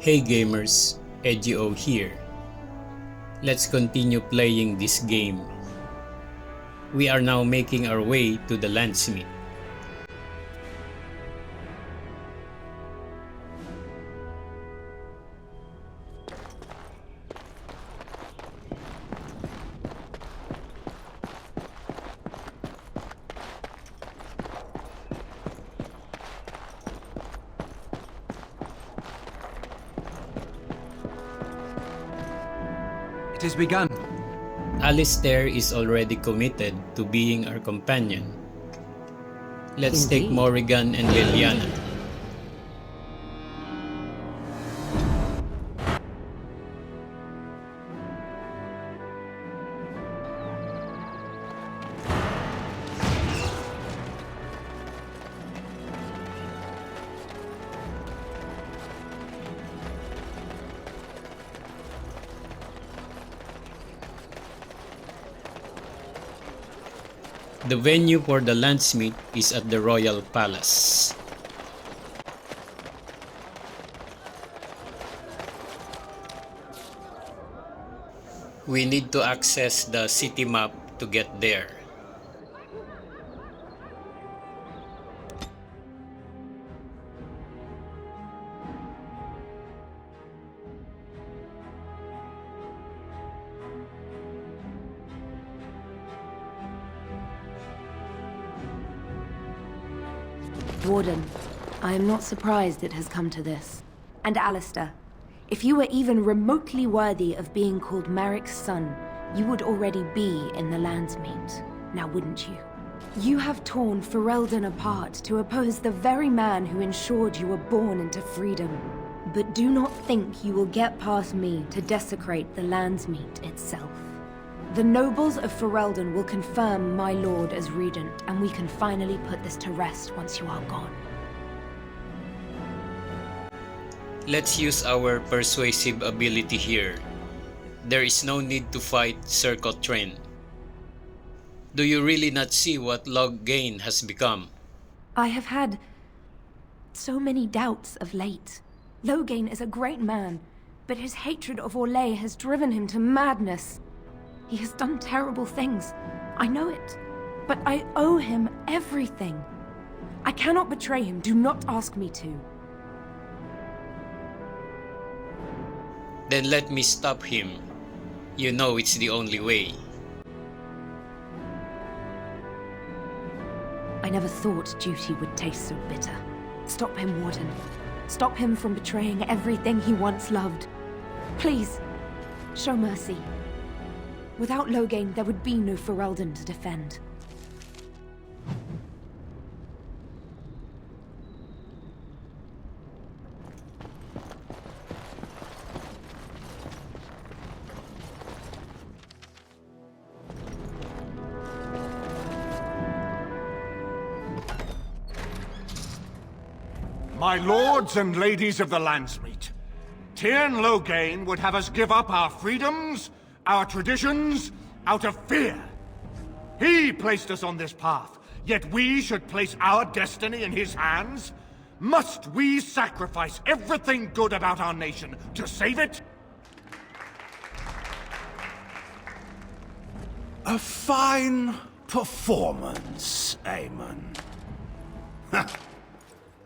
Hey gamers, EdgieO here. Let's continue playing this game. We are now making our way to the Landsmeet. It has begun. Alistair is already committed to being our companion. Let's take Morrigan and Liliana. The venue for the Landsmeet is at the Royal Palace. We need to access the city map to get there. Warden, I am not surprised it has come to this. And Alistair, if you were even remotely worthy of being called Merrick's son, you would already be in the Landsmeet, now wouldn't you? You have torn Ferelden apart to oppose the very man who ensured you were born into freedom. But do not think you will get past me to desecrate the Landsmeet itself. The nobles of Ferelden will confirm my lord as regent, and we can finally put this to rest once you are gone. Let's use our persuasive ability here. There is no need to fight Circle Train. Do you really not see what Loghain has become? I have had so many doubts of late. Loghain is a great man, but his hatred of Orlais has driven him to madness. He has done terrible things. I know it. But I owe him everything. I cannot betray him. Do not ask me to. Then let me stop him. You know it's the only way. I never thought duty would taste so bitter. Stop him, Warden. Stop him from betraying everything he once loved. Please, show mercy. Without Loghain, there would be no Ferelden to defend. My lords and ladies of the Landsmeet, Tyrn Loghain would have us give up our freedoms, our traditions, out of fear. He placed us on this path, yet we should place our destiny in his hands? Must we sacrifice everything good about our nation to save it? A fine performance, Aemon.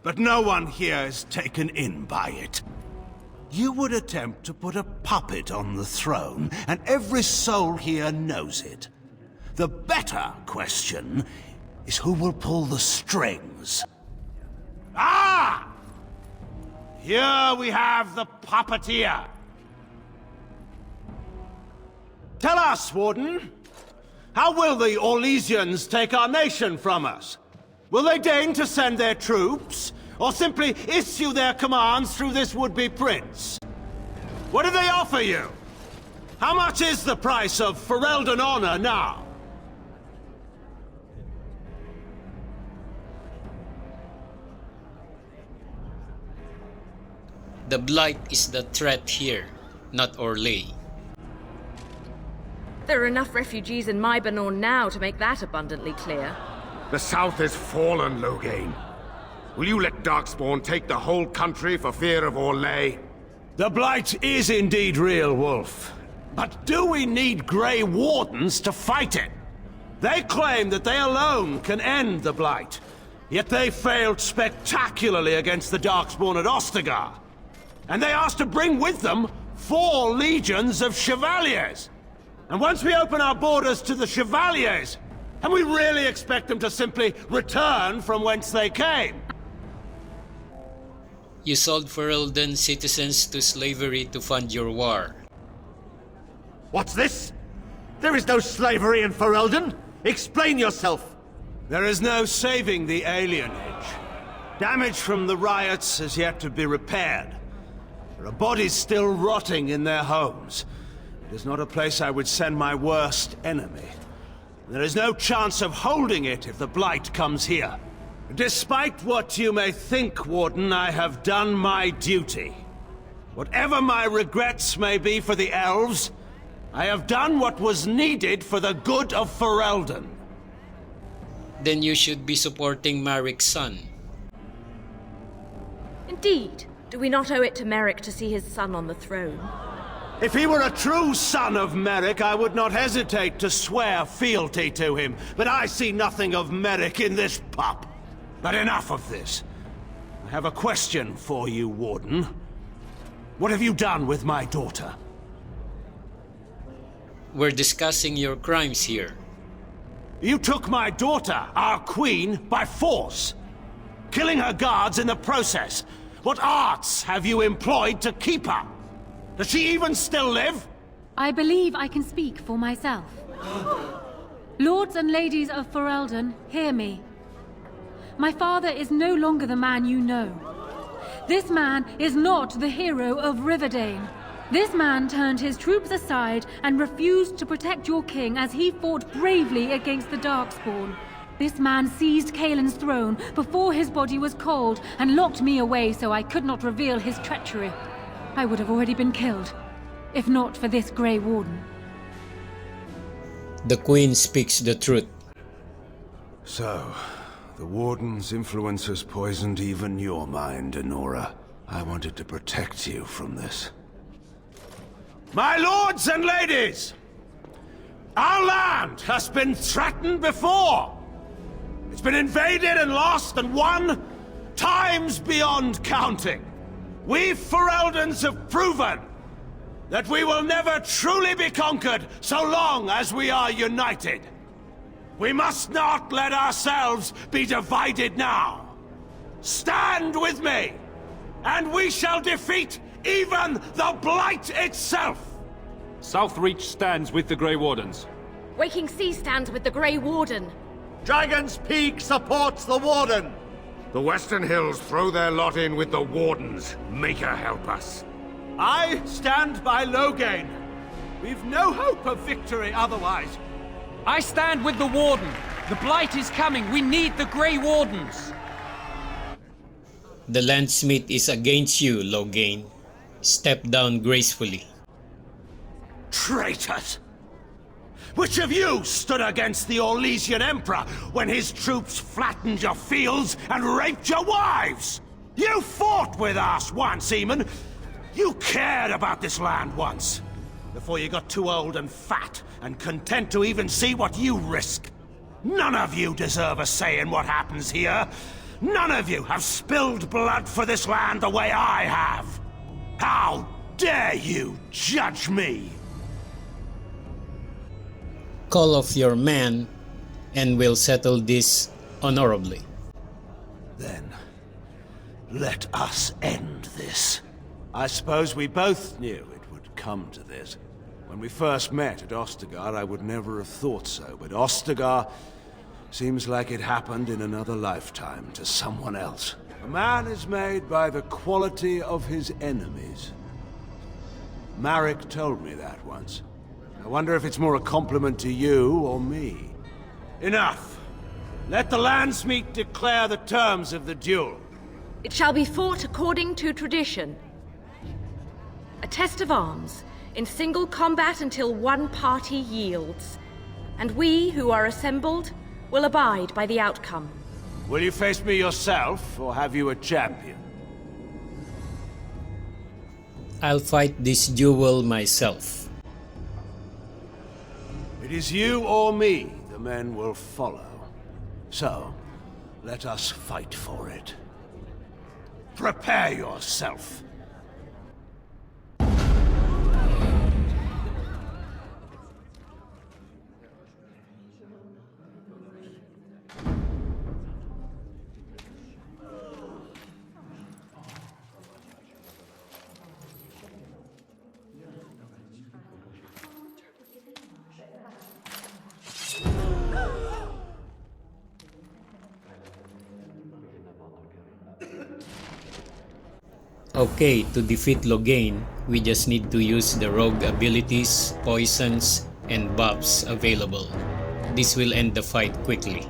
But no one here is taken in by it. You would attempt to put a puppet on the throne, and every soul here knows it. The better question is who will pull the strings. Ah! Here we have the puppeteer. Tell us, Warden, how will the Orlesians take our nation from us? Will they deign to send their troops, or simply issue their commands through this would-be prince? What do they offer you? How much is the price of Ferelden honor now? The Blight is the threat here, not Orlais. There are enough refugees in Mybanor now to make that abundantly clear. The South has fallen, Loghain. Will you let Darkspawn take the whole country for fear of Orlais? The Blight is indeed real, Wolf. But do we need Grey Wardens to fight it? They claim that they alone can end the Blight, yet they failed spectacularly against the Darkspawn at Ostagar. And they asked to bring with them 4 legions of Chevaliers. And once we open our borders to the Chevaliers, and we really expect them to simply return from whence they came? You sold Ferelden citizens to slavery to fund your war. What's this? There is no slavery in Ferelden! Explain yourself! There is no saving the alienage. Damage from the riots has yet to be repaired. There are bodies still rotting in their homes. It is not a place I would send my worst enemy. There is no chance of holding it if the Blight comes here. Despite what you may think, Warden, I have done my duty. Whatever my regrets may be for the elves, I have done what was needed for the good of Ferelden. Then you should be supporting Marik's son. Indeed. Do we not owe it to Merrick to see his son on the throne? If he were a true son of Merrick, I would not hesitate to swear fealty to him. But I see nothing of Merrick in this pup. But enough of this. I have a question for you, Warden. What have you done with my daughter? We're discussing your crimes here. You took my daughter, our queen, by force, killing her guards in the process. What arts have you employed to keep her? Does she even still live? I believe I can speak for myself. Lords and ladies of Ferelden, hear me. My father is no longer the man you know. This man is not the hero of Riverdane. This man turned his troops aside and refused to protect your king as he fought bravely against the Darkspawn. This man seized Kaelin's throne before his body was cold and locked me away so I could not reveal his treachery. I would have already been killed, if not for this Grey Warden. The Queen speaks the truth. So, the Warden's influence has poisoned even your mind, Enora. I wanted to protect you from this. My lords and ladies! Our land has been threatened before! It's been invaded and lost and won times beyond counting. We Fereldans have proven that we will never truly be conquered so long as we are united. We must not let ourselves be divided now. Stand with me, and we shall defeat even the Blight itself! Southreach stands with the Grey Wardens. Waking Sea stands with the Grey Warden. Dragon's Peak supports the Warden! The Western Hills throw their lot in with the Wardens. Make her help us. I stand by Loghain. We've no hope of victory otherwise. I stand with the Warden. The Blight is coming. We need the Grey Wardens. The Landsmeet is against you, Loghain. Step down gracefully. Traitors! Which of you stood against the Orlesian Emperor when his troops flattened your fields and raped your wives? You fought with us once, Eamon. You cared about this land once. Before you got too old and fat and content to even see what you risk. None of you deserve a say in what happens here. None of you have spilled blood for this land the way I have. How dare you judge me? Call off your men, and we'll settle this honorably. Then, let us end this. I suppose we both knew it would come to this. When we first met at Ostagar, I would never have thought so, but Ostagar seems like it happened in another lifetime to someone else. A man is made by the quality of his enemies. Marek told me that once. I wonder if it's more a compliment to you or me. Enough! Let the Landsmeet declare the terms of the duel. It shall be fought according to tradition. A test of arms, in single combat until one party yields. And we, who are assembled, will abide by the outcome. Will you face me yourself, or have you a champion? I'll fight this duel myself. It is you or me the men will follow. So, let us fight for it. Prepare yourself. Okay, to defeat Loghain, we just need to use the rogue abilities, poisons, and buffs available. This will end the fight quickly.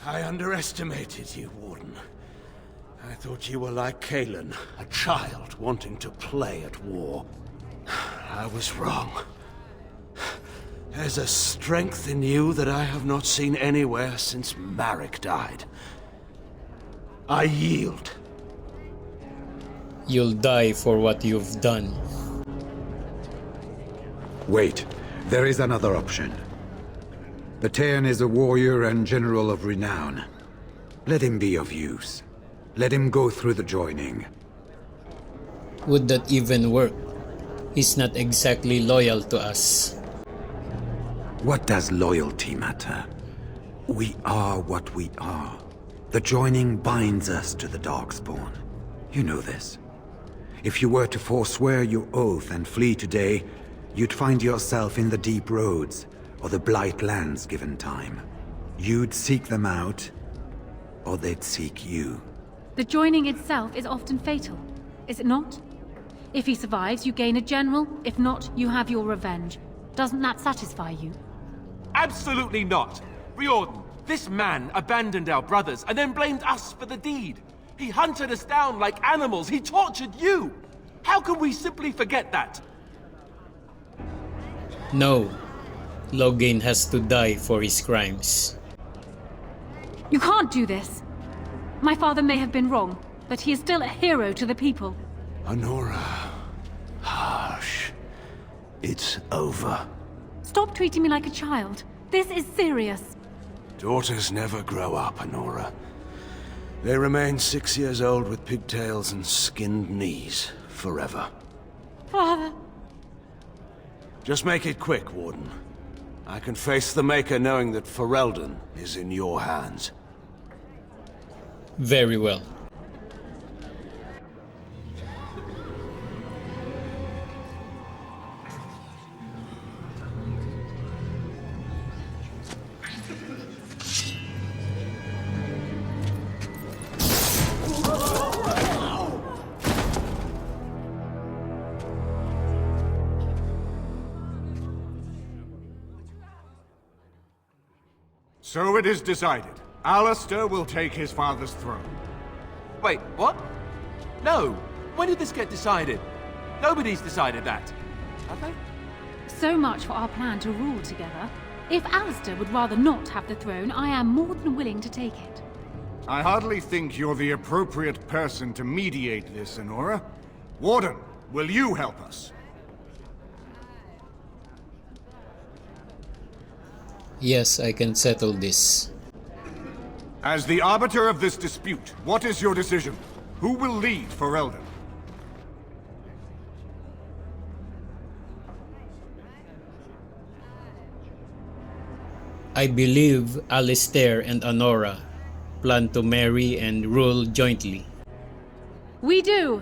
I underestimated you, Warden. I thought you were like Kalen, a child wanting to play at war. I was wrong. There's a strength in you that I have not seen anywhere since Marek died. I yield. You'll die for what you've done. Wait, there is another option. The Teyrn is a warrior and general of renown. Let him be of use. Let him go through the joining. Would that even work? He's not exactly loyal to us. What does loyalty matter? We are what we are. The joining binds us to the Darkspawn. You know this. If you were to forswear your oath and flee today, you'd find yourself in the deep roads, or the Blight lands given time. You'd seek them out, or they'd seek you. The joining itself is often fatal, is it not? If he survives, you gain a general. If not, you have your revenge. Doesn't that satisfy you? Absolutely not! Riordan, this man abandoned our brothers and then blamed us for the deed. He hunted us down like animals. He tortured you! How can we simply forget that? No. Loghain has to die for his crimes. You can't do this. My father may have been wrong, but he is still a hero to the people. Honora. Hush. It's over. Stop treating me like a child. This is serious. Daughters never grow up, Honora. They remain 6 years old with pigtails and skinned knees forever. Father. Just make it quick, Warden. I can face the Maker knowing that Ferelden is in your hands. Very well. So it is decided. Alistair will take his father's throne. Wait, what? No. When did this get decided? Nobody's decided that. Have they? So much for our plan to rule together. If Alistair would rather not have the throne, I am more than willing to take it. I hardly think you're the appropriate person to mediate this, Honora. Warden, will you help us? Yes, I can settle this. As the arbiter of this dispute, what is your decision? Who will lead Ferelden? I believe Alistair and Honora plan to marry and rule jointly. We do.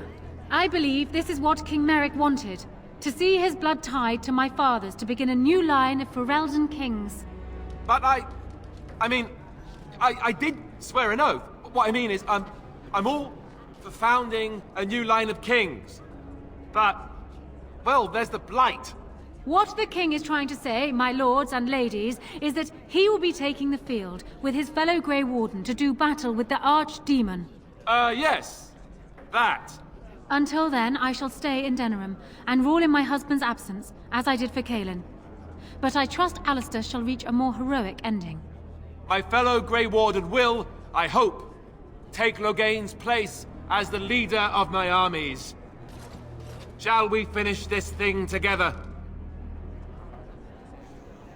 I believe this is what King Merrick wanted. To see his blood tied to my father's to begin a new line of Ferelden kings. But I did swear an oath. What I mean is, I'm all for founding a new line of kings. But, well, there's the Blight. What the king is trying to say, my lords and ladies, is that he will be taking the field with his fellow Grey Warden to do battle with the Archdemon. Yes. That. Until then, I shall stay in Denerim and rule in my husband's absence, as I did for Kaelin. But I trust Alistair shall reach a more heroic ending. My fellow Grey Warden will, I hope, take Loghain's place as the leader of my armies. Shall we finish this thing together?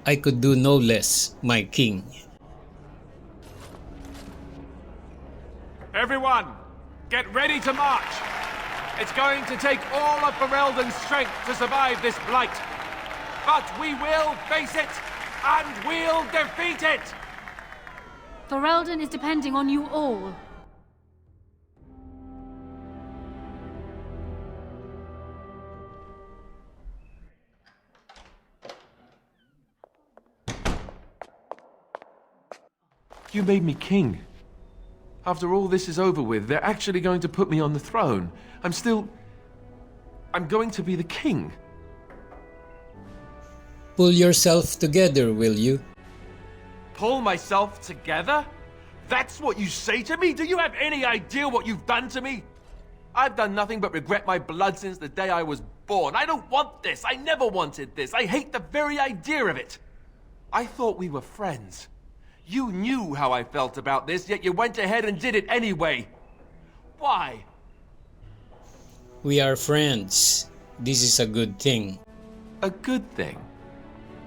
I could do no less, my king. Everyone, get ready to march! It's going to take all of Ferelden's strength to survive this blight. But we will face it, and we'll defeat it! Ferelden is depending on you all. You made me king. After all this is over with, they're actually going to put me on the throne. I'm going to be the king. Pull yourself together, will you? Pull myself together? That's what you say to me? Do you have any idea what you've done to me? I've done nothing but regret my blood since the day I was born. I don't want this. I never wanted this. I hate the very idea of it. I thought we were friends. You knew how I felt about this, yet you went ahead and did it anyway. Why? We are friends. This is a good thing. A good thing?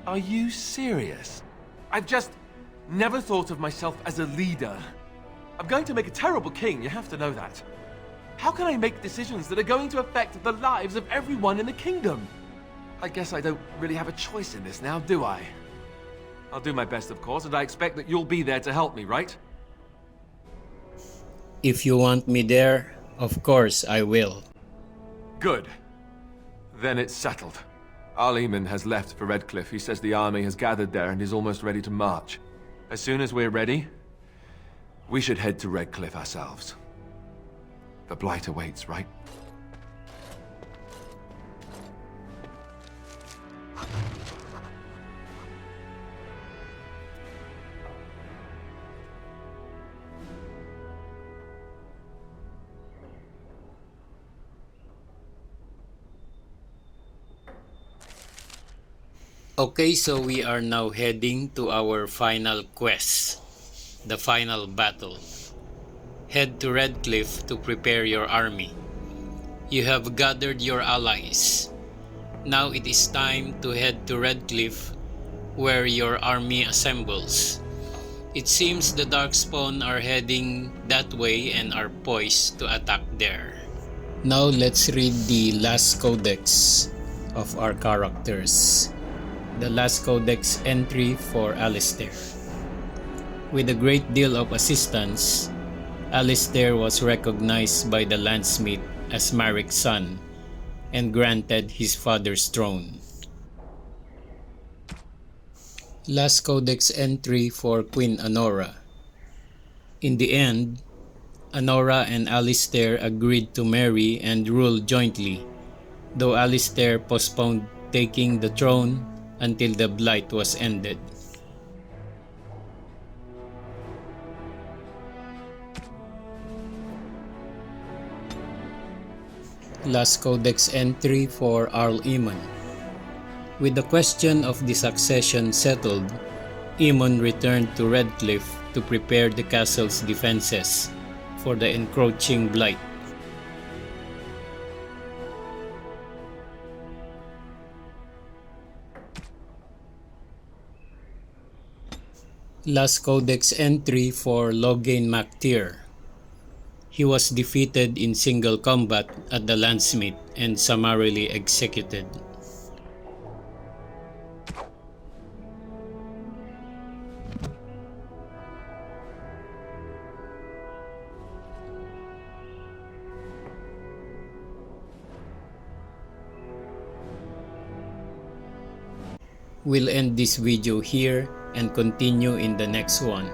Are you serious? I've just never thought of myself as a leader. I'm going to make a terrible king, you have to know that. How can I make decisions that are going to affect the lives of everyone in the kingdom? I guess I don't really have a choice in this now, do I? I'll do my best, of course, and I expect that you'll be there to help me, right? If you want me there, of course I will. Good. Then it's settled. Arleman has left for Redcliffe. He says the army has gathered there and is almost ready to march. As soon as we're ready, we should head to Redcliffe ourselves. The Blight awaits, right? Okay, so we are now heading to our final quest, the final battle. Head to Redcliffe to prepare your army. You have gathered your allies. Now it is time to head to Redcliffe, where your army assembles. It seems the Darkspawn are heading that way and are poised to attack there. Now let's read the last codex of our characters. The last codex entry for Alistair. With a great deal of assistance, Alistair was recognized by the Landsmeet as Merrick's son and granted his father's throne. Last codex entry for Queen Honora. In the end, Honora and Alistair agreed to marry and rule jointly, though Alistair postponed taking the throne until the blight was ended. Last Codex entry for Arl Emon. With the question of the succession settled, Emon returned to Redcliffe to prepare the castle's defenses for the encroaching blight. Last Codex entry for Loghain MacTyr. He was defeated in single combat at the Landsmeet and summarily executed. We'll end this video here and continue in the next one.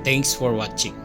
Thanks for watching.